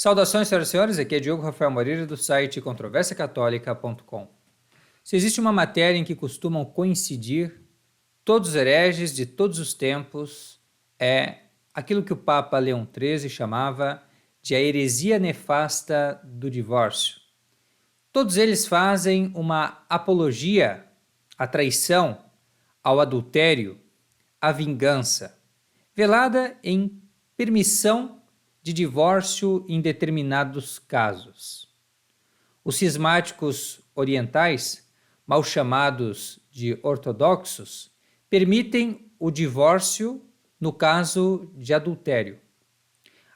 Saudações, senhoras e senhores, aqui é Diogo Rafael Moreira do site controversiacatólica.com. Se existe uma matéria em que costumam coincidir todos os hereges de todos os tempos, é aquilo que o Papa Leão XIII chamava de a heresia nefasta do divórcio. Todos eles fazem uma apologia à traição, ao adultério, à vingança, velada em permissão de divórcio em determinados casos. Os cismáticos orientais, mal chamados de ortodoxos, permitem o divórcio no caso de adultério.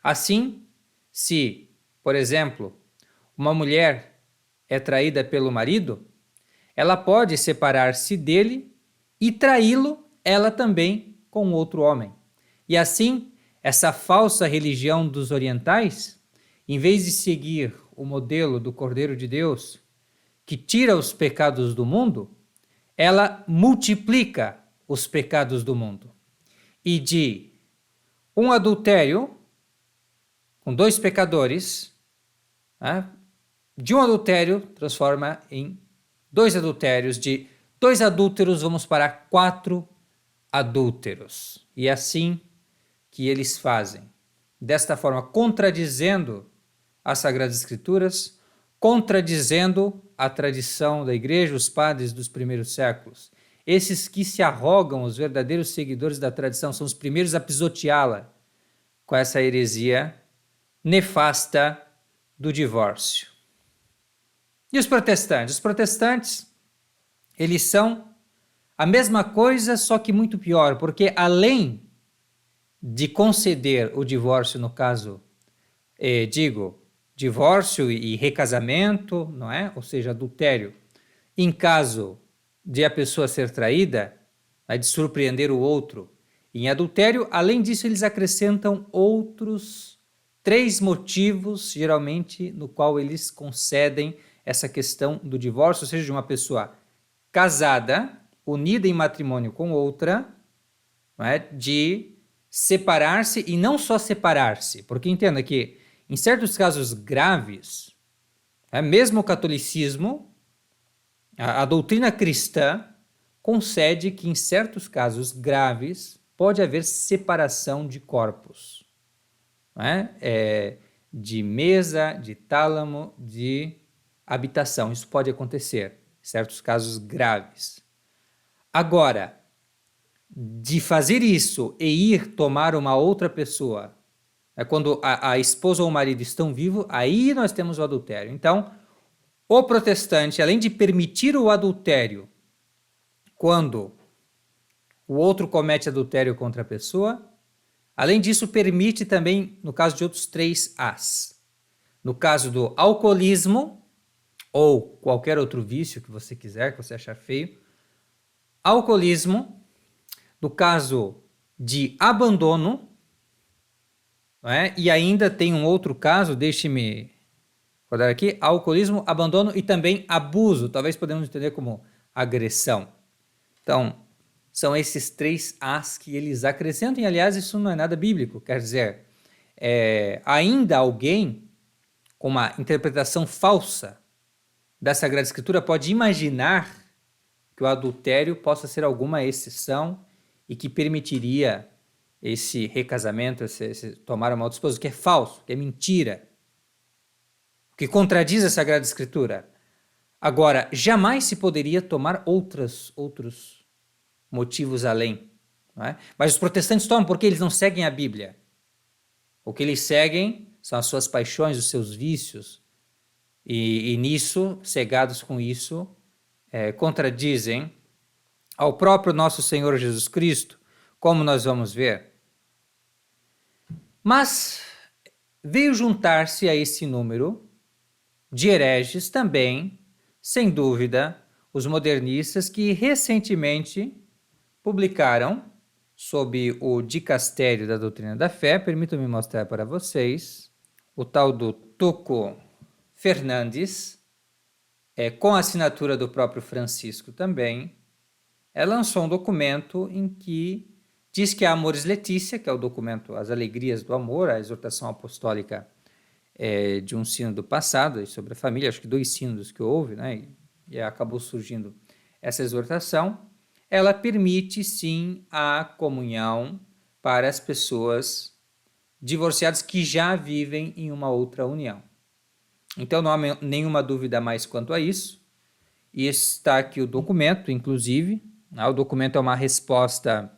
Assim, se, por exemplo, uma mulher é traída pelo marido, ela pode separar-se dele e traí-lo ela também com outro homem. E assim, essa falsa religião dos orientais, em vez de seguir o modelo do Cordeiro de Deus, que tira os pecados do mundo, ela multiplica os pecados do mundo. E de um adultério com dois pecadores, de um adultério transforma em dois adultérios, de dois adúlteros vamos para 4 adúlteros. E assim que eles fazem. Desta forma, contradizendo as Sagradas Escrituras, contradizendo a tradição da Igreja, os padres dos primeiros séculos. Esses que se arrogam os verdadeiros seguidores da tradição são os primeiros a pisoteá-la com essa heresia nefasta do divórcio. E os protestantes? Os protestantes, eles são a mesma coisa, só que muito pior, porque além de conceder o divórcio no caso, divórcio e recasamento, não é? Ou seja, adultério, em caso de a pessoa ser traída, de surpreender o outro em adultério, além disso eles acrescentam outros 3 motivos, geralmente, no qual eles concedem essa questão do divórcio, ou seja, de uma pessoa casada, unida em matrimônio com outra, não é? De separar-se e não só separar-se, porque entenda que em certos casos graves, mesmo o catolicismo, a doutrina cristã concede que em certos casos graves pode haver separação de corpos, de mesa, de tálamo, de habitação. Isso pode acontecer em certos casos graves. Agora, de fazer isso e ir tomar uma outra pessoa, quando a esposa ou o marido estão vivos, aí nós temos o adultério. Então, o protestante, além de permitir o adultério quando o outro comete adultério contra a pessoa, além disso permite também no caso de outros 3 As. No caso do alcoolismo ou qualquer outro vício que você quiser, que você achar feio, alcoolismo, no caso de abandono, e ainda tem um outro caso, deixe-me rodar aqui, alcoolismo, abandono e também abuso, talvez podemos entender como agressão. Então, são esses 3 As que eles acrescentam, e aliás isso não é nada bíblico, quer dizer, ainda alguém com uma interpretação falsa da Sagrada Escritura pode imaginar que o adultério possa ser alguma exceção e que permitiria esse recasamento, esse tomar uma outra esposa, que é falso, que é mentira, que contradiz a Sagrada Escritura. Agora, jamais se poderia tomar outros motivos além. Não é? Mas os protestantes tomam porque eles não seguem a Bíblia. O que eles seguem são as suas paixões, os seus vícios, e nisso, cegados com isso, contradizem ao próprio nosso Senhor Jesus Cristo, como nós vamos ver. Mas veio juntar-se a esse número de hereges também, sem dúvida, os modernistas que recentemente publicaram, sob o dicastério da doutrina da fé, permitam-me mostrar para vocês, o tal do Tuco Fernandes, com a assinatura do próprio Francisco também, lançou um documento em que diz que a Amoris Laetitia, que é o documento As Alegrias do Amor, a exortação apostólica de um sínodo passado sobre a família, acho que 2 sínodos que houve, né, e acabou surgindo essa exortação, ela permite sim a comunhão para as pessoas divorciadas que já vivem em uma outra união. Então não há nenhuma dúvida mais quanto a isso, e está aqui o documento, inclusive, né, o documento é uma resposta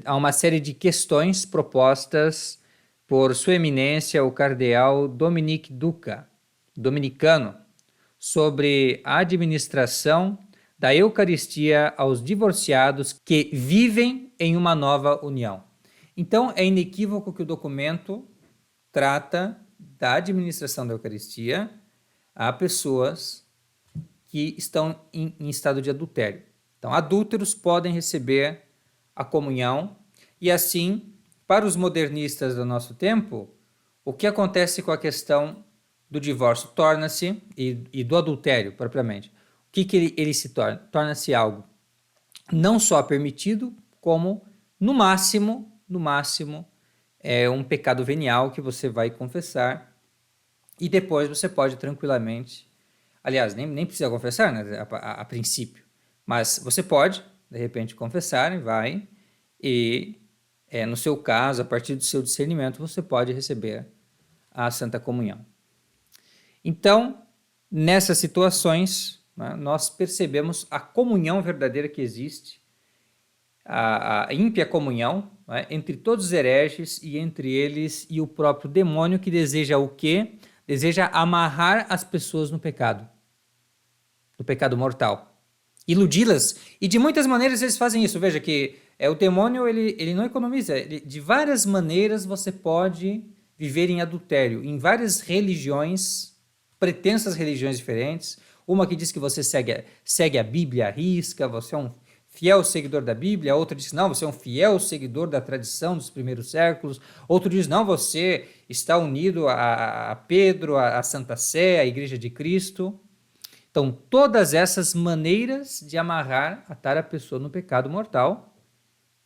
a uma série de questões propostas por Sua Eminência o Cardeal Dominique Duca, dominicano, sobre a administração da Eucaristia aos divorciados que vivem em uma nova união. Então, é inequívoco que o documento trata da administração da Eucaristia a pessoas que estão em estado de adultério. Então, adúlteros podem receber a comunhão, e assim, para os modernistas do nosso tempo, o que acontece com a questão do divórcio torna-se, e do adultério propriamente, o que ele se torna? Torna-se algo não só permitido, como no máximo, é um pecado venial que você vai confessar, e depois você pode tranquilamente, aliás, nem precisa confessar, né, a princípio, mas você pode, de repente, confessar e no seu caso, a partir do seu discernimento, você pode receber a Santa Comunhão. Então, nessas situações, né, nós percebemos a comunhão verdadeira que existe, a ímpia comunhão, né, entre todos os hereges e entre eles e o próprio demônio, que deseja o quê? Deseja amarrar as pessoas no pecado mortal, iludi-las, e de muitas maneiras eles fazem isso. Veja que o demônio ele não economiza, de várias maneiras você pode viver em adultério, em várias religiões, pretensas religiões diferentes, uma que diz que você segue a Bíblia à risca, você é um fiel seguidor da Bíblia, outra diz não, você é um fiel seguidor da tradição dos primeiros séculos, outro diz não, você está unido a Pedro, a Santa Sé, a Igreja de Cristo. Então, todas essas maneiras de atar a pessoa no pecado mortal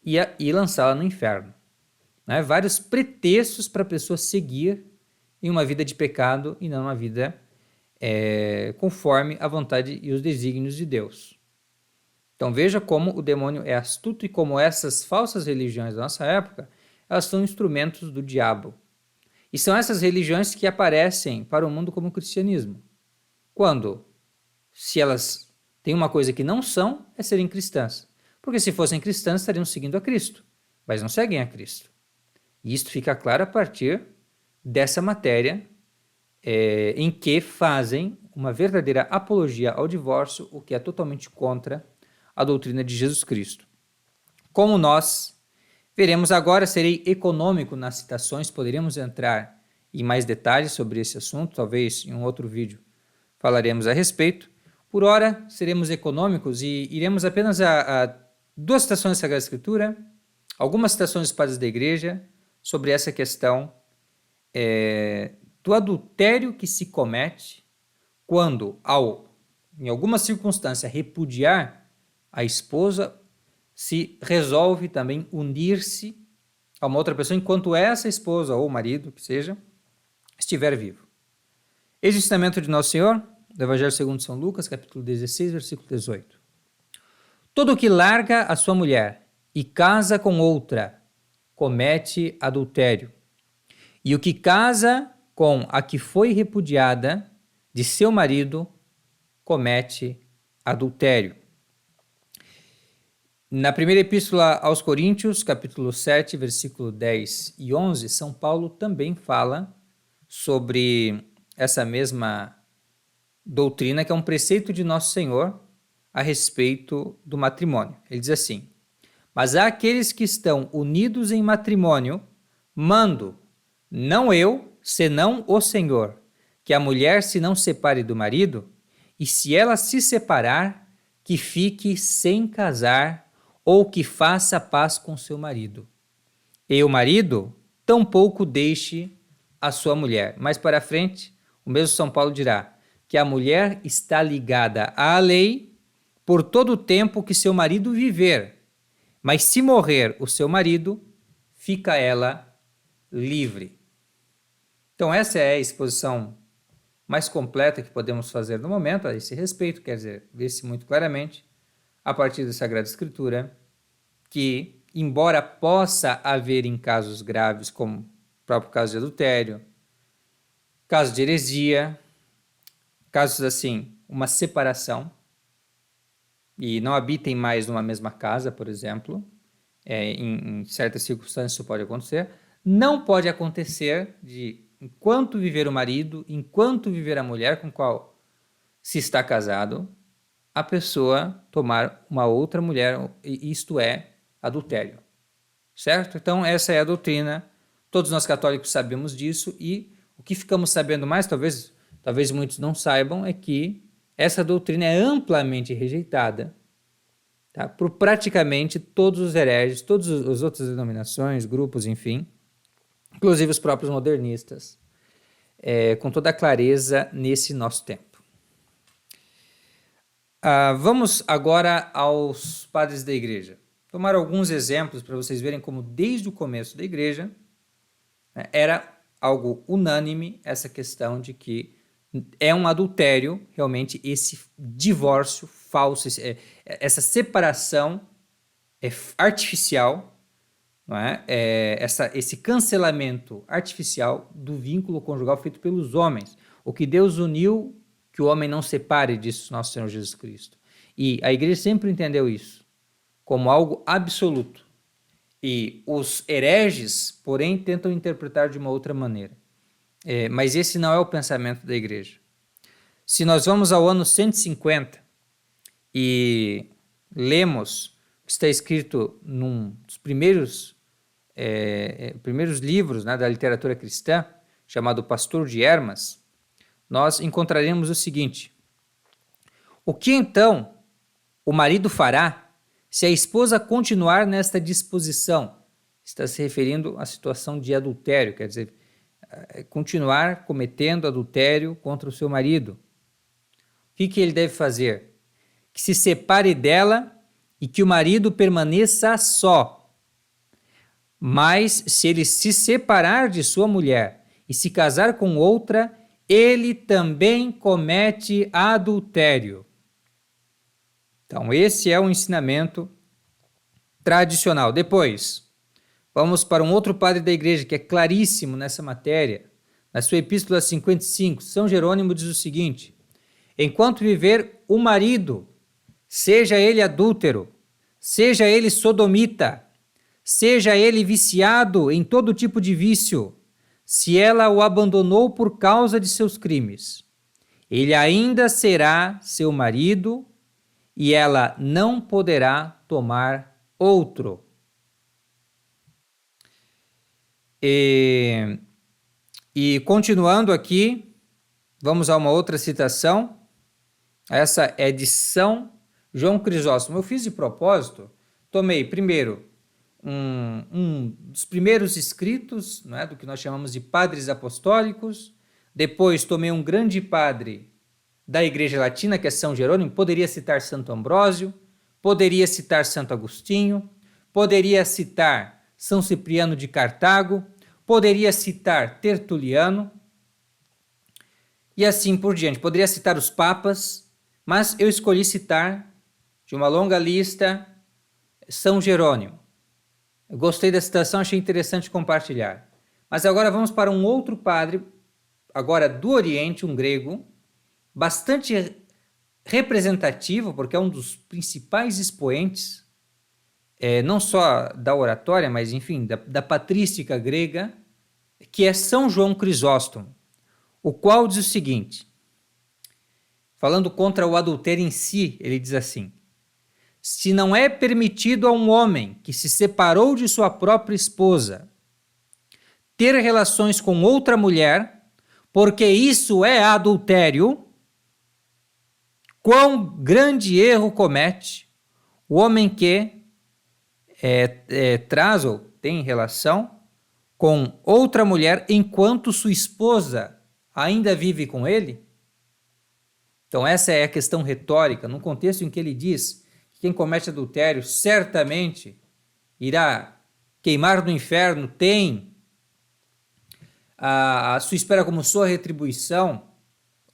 e lançá-la no inferno. Né? Vários pretextos para a pessoa seguir em uma vida de pecado e não uma vida conforme a vontade e os desígnios de Deus. Então veja como o demônio é astuto e como essas falsas religiões da nossa época, elas são instrumentos do diabo. E são essas religiões que aparecem para o mundo como o cristianismo. Quando, se elas têm uma coisa que não são, é serem cristãs. Porque se fossem cristãs, estariam seguindo a Cristo, mas não seguem a Cristo. E isto fica claro a partir dessa matéria em que fazem uma verdadeira apologia ao divórcio, o que é totalmente contra a doutrina de Jesus Cristo. Como nós veremos agora, serei econômico nas citações, poderíamos entrar em mais detalhes sobre esse assunto, talvez em um outro vídeo falaremos a respeito. Por ora, seremos econômicos e iremos apenas a 2 citações da Sagrada Escritura, algumas citações dos padres da Igreja, sobre essa questão do adultério que se comete quando, em alguma circunstância, repudiar a esposa, se resolve também unir-se a uma outra pessoa enquanto essa esposa ou marido, que seja, estiver vivo. Eis o ensinamento de Nosso Senhor, do Evangelho segundo São Lucas, capítulo 16, versículo 18. Todo o que larga a sua mulher e casa com outra, comete adultério. E o que casa com a que foi repudiada de seu marido, comete adultério. Na primeira epístola aos Coríntios, capítulo 7, versículo 10 e 11, São Paulo também fala sobre essa mesma doutrina, que é um preceito de Nosso Senhor a respeito do matrimônio. Ele diz assim: mas há aqueles que estão unidos em matrimônio, mando, não eu, senão o Senhor, que a mulher se não separe do marido, e se ela se separar, que fique sem casar, ou que faça paz com seu marido. E o marido tampouco deixe a sua mulher. Mais para frente, o mesmo São Paulo dirá que a mulher está ligada à lei por todo o tempo que seu marido viver, mas se morrer o seu marido, fica ela livre. Então, essa é a exposição mais completa que podemos fazer no momento a esse respeito, quer dizer, vê-se muito claramente, a partir da Sagrada Escritura, que, embora possa haver em casos graves, como o próprio caso de adultério, caso de heresia, casos assim, uma separação, e não habitem mais numa mesma casa, por exemplo, em certas circunstâncias isso pode acontecer, não pode acontecer de, enquanto viver o marido, enquanto viver a mulher com qual se está casado, a pessoa tomar uma outra mulher, isto é, adultério, certo? Então essa é a doutrina, todos nós católicos sabemos disso, e o que ficamos sabendo mais, talvez muitos não saibam, é que essa doutrina é amplamente rejeitada, tá, por praticamente todos os hereges, todas as outras denominações, grupos, enfim, inclusive os próprios modernistas, com toda a clareza nesse nosso tempo. Vamos agora aos padres da igreja. Tomar alguns exemplos para vocês verem como desde o começo da igreja, né, era algo unânime essa questão de que é um adultério realmente esse divórcio falso, essa separação artificial, não é? Esse cancelamento artificial do vínculo conjugal feito pelos homens. O que Deus uniu, que o homem não separe, disse nosso Senhor Jesus Cristo. E a igreja sempre entendeu isso como algo absoluto. E os hereges, porém, tentam interpretar de uma outra maneira. Mas esse não é o pensamento da igreja. Se nós vamos ao ano 150 e lemos o que está escrito num dos primeiros livros, né, da literatura cristã, chamado Pastor de Hermas, nós encontraremos o seguinte: o que então o marido fará se a esposa continuar nesta disposição? Está se referindo à situação de adultério, quer dizer, continuar cometendo adultério contra o seu marido. O que ele deve fazer? Que se separe dela e que o marido permaneça só. Mas se ele se separar de sua mulher e se casar com outra, ele também comete adultério. Então, esse é o ensinamento tradicional. Depois, vamos para um outro padre da igreja que é claríssimo nessa matéria. Na sua Epístola 55, São Jerônimo diz o seguinte: enquanto viver o marido, seja ele adúltero, seja ele sodomita, seja ele viciado em todo tipo de vício, se ela o abandonou por causa de seus crimes, ele ainda será seu marido e ela não poderá tomar outro. E continuando aqui, vamos a uma outra citação. Essa é de São João Crisóstomo. Eu fiz de propósito, tomei primeiro um dos primeiros escritos, não é, do que nós chamamos de padres apostólicos, depois tomei um grande padre da Igreja Latina, que é São Jerônimo, poderia citar Santo Ambrósio, poderia citar Santo Agostinho, poderia citar São Cipriano de Cartago, poderia citar Tertuliano, e assim por diante. Poderia citar os papas, mas eu escolhi citar, de uma longa lista, São Jerônimo. Eu gostei da citação, achei interessante compartilhar. Mas agora vamos para um outro padre, agora do Oriente, um grego, bastante representativo, porque é um dos principais expoentes, não só da oratória, mas enfim, da patrística grega, que é São João Crisóstomo, o qual diz o seguinte, falando contra o adultério em si, ele diz assim: se não é permitido a um homem que se separou de sua própria esposa ter relações com outra mulher, porque isso é adultério, quão grande erro comete o homem que traz ou tem relação com outra mulher enquanto sua esposa ainda vive com ele? Então essa é a questão retórica, num contexto em que ele diz que quem comete adultério certamente irá queimar no inferno, tem a sua espera como sua retribuição,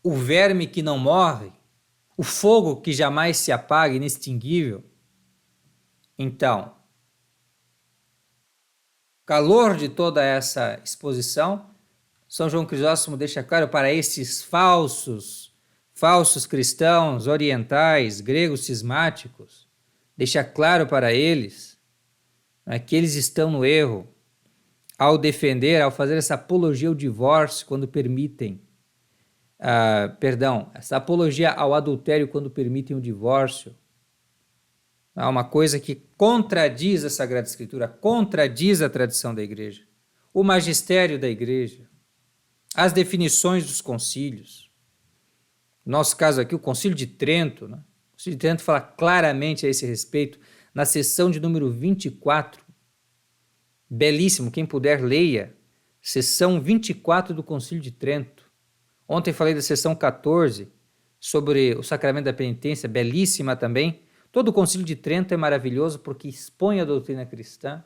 o verme que não morre, o fogo que jamais se apaga, inextinguível. Então, o calor de toda essa exposição, São João Crisóstomo deixa claro para esses falsos cristãos orientais, gregos cismáticos, deixa claro para eles, né, que eles estão no erro ao defender, ao fazer essa apologia ao divórcio quando permitem, essa apologia ao adultério quando permitem o divórcio. É uma coisa que contradiz a Sagrada Escritura, contradiz a tradição da Igreja, o magistério da Igreja, as definições dos concílios. No nosso caso aqui, o Concílio de Trento, né? O Concílio de Trento fala claramente a esse respeito, na seção de número 24, belíssimo, quem puder leia, seção 24 do Concílio de Trento. Ontem falei da seção 14, sobre o sacramento da penitência, belíssima também. Todo o Concílio de Trento é maravilhoso porque expõe a doutrina cristã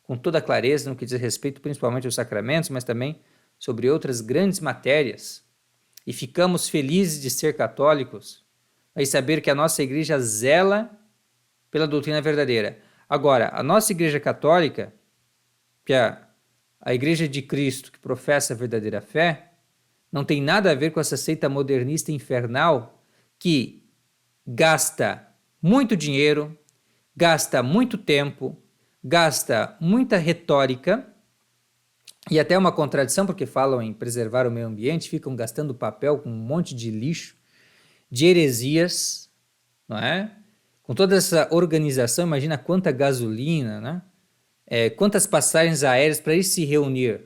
com toda a clareza no que diz respeito principalmente aos sacramentos, mas também sobre outras grandes matérias. E ficamos felizes de ser católicos e saber que a nossa igreja zela pela doutrina verdadeira. Agora, a nossa igreja católica, que é a igreja de Cristo que professa a verdadeira fé, não tem nada a ver com essa seita modernista infernal que gasta muito dinheiro, gasta muito tempo, gasta muita retórica, e até uma contradição, porque falam em preservar o meio ambiente, ficam gastando papel com um monte de lixo, de heresias, não é? Com toda essa organização, imagina quanta gasolina, né? Quantas passagens aéreas para ir se reunir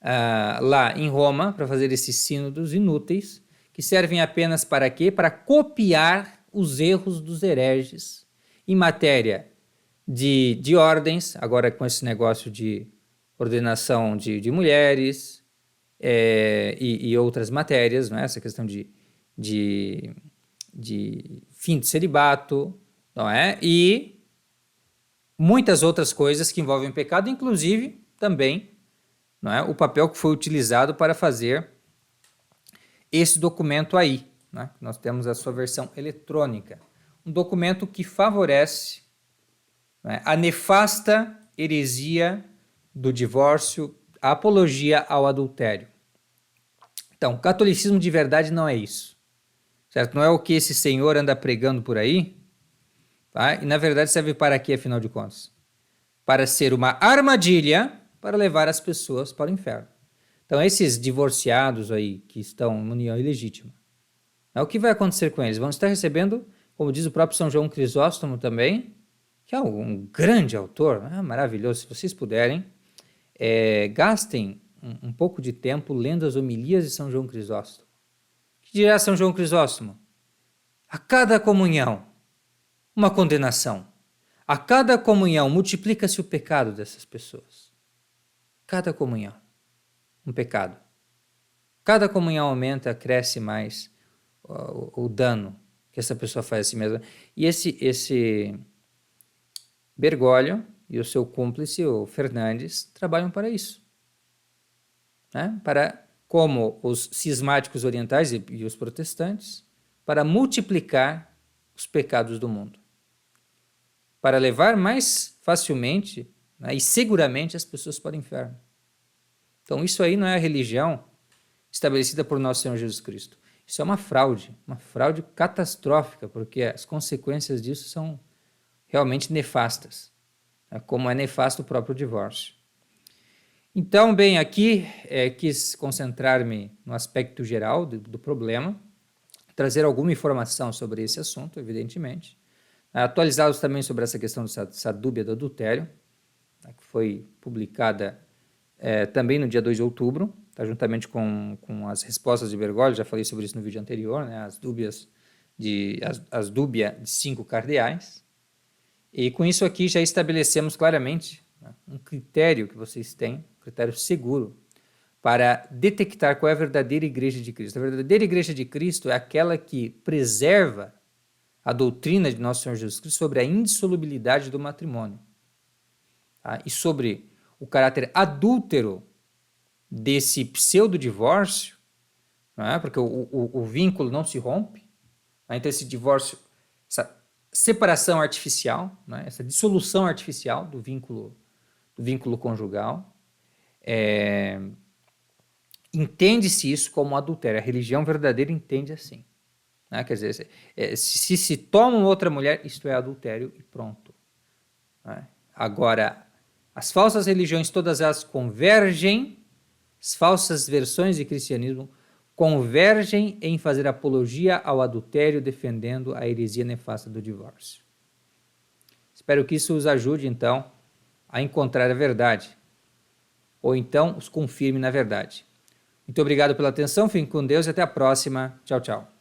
lá em Roma, para fazer esses sínodos inúteis, que servem apenas para quê? Para copiar os erros dos hereges em matéria de ordens, agora com esse negócio de ordenação de mulheres e outras matérias, né? Essa questão de fim de celibato, não é? E muitas outras coisas que envolvem pecado, inclusive também, não é? O papel que foi utilizado para fazer esse documento aí, né? Nós temos a sua versão eletrônica, um documento que favorece, né, a nefasta heresia do divórcio, a apologia ao adultério. Então, o catolicismo de verdade não é isso, certo? Não é o que esse senhor anda pregando por aí, tá? E na verdade serve para quê, afinal de contas? Para ser uma armadilha para levar as pessoas para o inferno. Então, esses divorciados aí que estão em união ilegítima, o que vai acontecer com eles? Vão estar recebendo, como diz o próprio São João Crisóstomo também, que é um grande autor, maravilhoso. Se vocês puderem, gastem um pouco de tempo lendo as homilias de São João Crisóstomo. O que dirá São João Crisóstomo? A cada comunhão, uma condenação. A cada comunhão, multiplica-se o pecado dessas pessoas. Cada comunhão, um pecado. Cada comunhão aumenta, cresce mais o dano que essa pessoa faz a si mesma. E esse Bergoglio e o seu cúmplice, o Fernandes, trabalham para isso, né? Para, como os cismáticos orientais e os protestantes, para multiplicar os pecados do mundo, para levar mais facilmente, né, e seguramente as pessoas para o inferno. Então isso aí não é a religião estabelecida por nosso Senhor Jesus Cristo. Isso é uma fraude catastrófica, porque as consequências disso são realmente nefastas, né, como é nefasto o próprio divórcio. Então, bem, aqui quis concentrar-me no aspecto geral do problema, trazer alguma informação sobre esse assunto, evidentemente, atualizá-los também sobre essa questão dessa dúvida do adultério, né, que foi publicada também no dia 2 de outubro, tá, juntamente com as respostas de Bergoglio. Já falei sobre isso no vídeo anterior, né, as dúbias de 5 cardeais. E com isso aqui já estabelecemos claramente, né, um critério que vocês têm, um critério seguro, para detectar qual é a verdadeira igreja de Cristo. A verdadeira igreja de Cristo é aquela que preserva a doutrina de nosso Senhor Jesus Cristo sobre a indissolubilidade do matrimônio, tá, e sobre o caráter adúltero desse pseudo-divórcio, não é? Porque o vínculo não se rompe, então esse divórcio, essa separação artificial, né? Essa dissolução artificial do vínculo conjugal, entende-se isso como adultério. A religião verdadeira entende assim. Né? Quer dizer, se toma outra mulher, isto é adultério e pronto. Né? Agora, as falsas religiões, todas elas convergem, as falsas versões de cristianismo convergem em fazer apologia ao adultério, defendendo a heresia nefasta do divórcio. Espero que isso os ajude, então, a encontrar a verdade, ou então os confirme na verdade. Muito obrigado pela atenção, fiquem com Deus e até a próxima. Tchau, tchau.